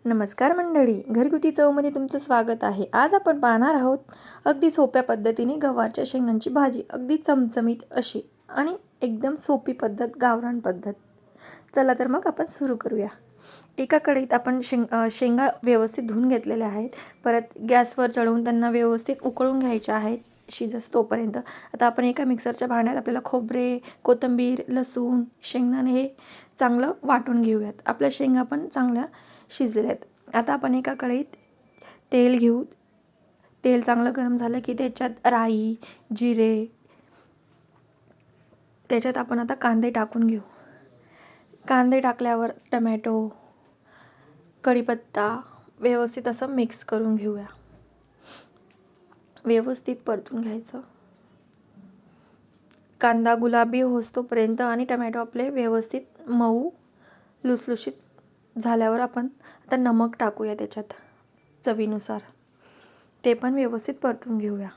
नमस्कार मंडळी, घरगुती चवमध्ये तुमचं स्वागत आहे. आज आपण पाहणार आहोत अगदी सोप्या पद्धतीने गवारच्या शेंगांची भाजी. अगदी चमचमीत अशी आणि एकदम सोपी पद्धत, गावरान पद्धत. चला तर मग आपण सुरू करूया. एका कढईत आपण शेंगा व्यवस्थित धुवून घेतलेल्या आहेत. परत गॅसवर चढवून त्यांना व्यवस्थित उकळून घ्यायच्या आहेत शिजस तोपर्यंत. आता आपण एका मिक्सरच्या भांड्यात आपल्याला खोबरे, कोथिंबीर, लसूण, शेंगदाणे हे चांगलं वाटून घेऊयात. आपल्या शेंगा पण चांगल्या शिजलेल्या आहेत. आता आपण एका कढईत तेल घेऊ. तेल चांगलं गरम झालं की त्याच्यात राई, जिरे, त्याच्यात आपण आता कांदे टाकून घेऊ. कांदे टाकल्यावर टमॅटो, कढीपत्ता व्यवस्थित असं मिक्स करून घेऊया. व्यवस्थित परतून घ्यायचं. कांदा गुलाबी होईस्तोपर्यंत आणि टमॅटो आपले व्यवस्थित मऊ लुसलुशीत झाल्यावर आपण आता नमक टाकूया त्याच्यात चवीनुसार. ते पण व्यवस्थित परतून घेऊया.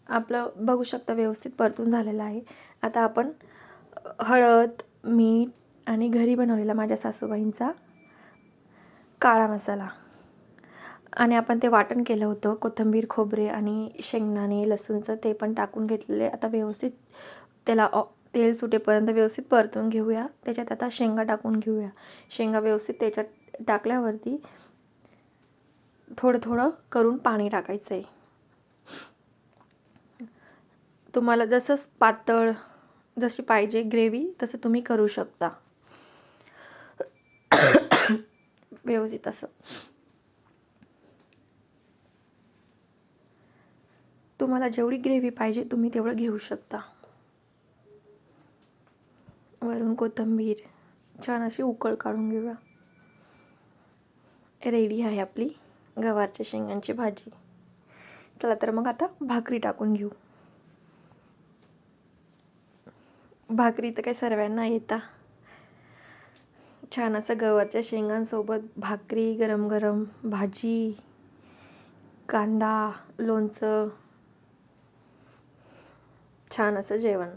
आपलं बघू शकता व्यवस्थित परतून झालेलं आहे. आता आपण हळद, मीठ आणि घरी बनवलेला माझ्या सासूबाईंचा काळा मसाला आणि आपण ते वाटण केलं होतं कोथिंबीर, खोबरे आणि शेंगदाणे, लसूणचं ते पण टाकून घेतलेले. आता व्यवस्थित त्याला तेल सुटेपर्यंत व्यवस्थित परतून घेऊया. त्याच्यात आता शेंगा टाकून घेऊया. शेंगा व्यवस्थित त्याच्यात टाकल्यावरती थोडं थोडं करून पाणी टाकायचं आहे. तुम्हाला जसं पातळ जशी पाहिजे ग्रेव्ही तसं तुम्ही करू शकता. व्यवस्थित असं तुम्हाला जेवढी ग्रेव्ही पाहिजे तुम्ही तेवढं घेऊ शकता. वरून कोथिंबीर छान अशी उकळ काढून घेऊया. रेडी आहे आपली गवारच्या शेंगांची भाजी. चला तर मग आता भाकरी टाकून घेऊ. भाकरी तर काही सर्वांना येता. छान असं गवारच्या शेंगांसोबत भाकरी, गरम गरम भाजी, कांदा, लोणचं, छान असं जेवण.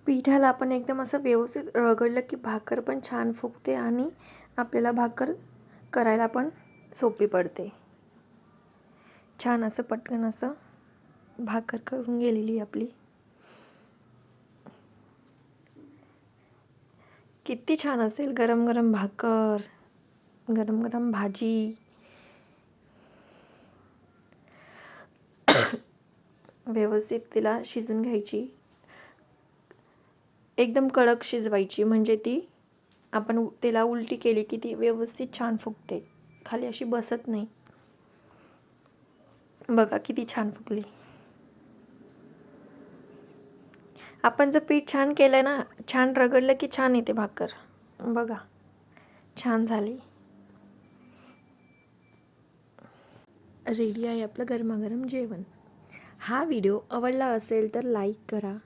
पिठाला आपण एकदम असं व्यवस्थित रगडलं की भाकर पण छान फुगते आणि आपल्याला भाकर करायला पण सोपी पडते. छान असं पटकन असं भाकर करून गेलेली आपली. किती छान असेल गरम गरम भाकर, गरम गरम भाजी. व्यवस्थित तिला शिजून घ्यायची. एकदम कडक शिजवायची म्हणजे ती आपण तिला उलटी केली की ती व्यवस्थित छान फुगते. खाली अशी बसत नाही. बघा किती छान फुगली. आपण जर पीठ छान केलं ना, छान रगडलं की छान येते भाकर. बघा छान झाली. रेडी आहे आपलं गरमागरम जेवण. हा व्हिडिओ आवडला असेल तर लाईक करा,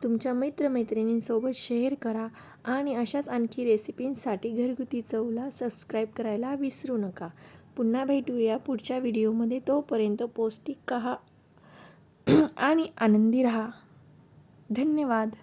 तुमच्या मित्रमैत्रिणींसोबत शेअर करा आणि अशाच आणखी रेसिपींसाठी घरगुती चवला सबस्क्राईब करायला विसरू नका. पुन्हा भेटूया पुढच्या व्हिडिओमध्ये. तोपर्यंत पौष्टिक खा आणि आनंदी राहा. धन्यवाद.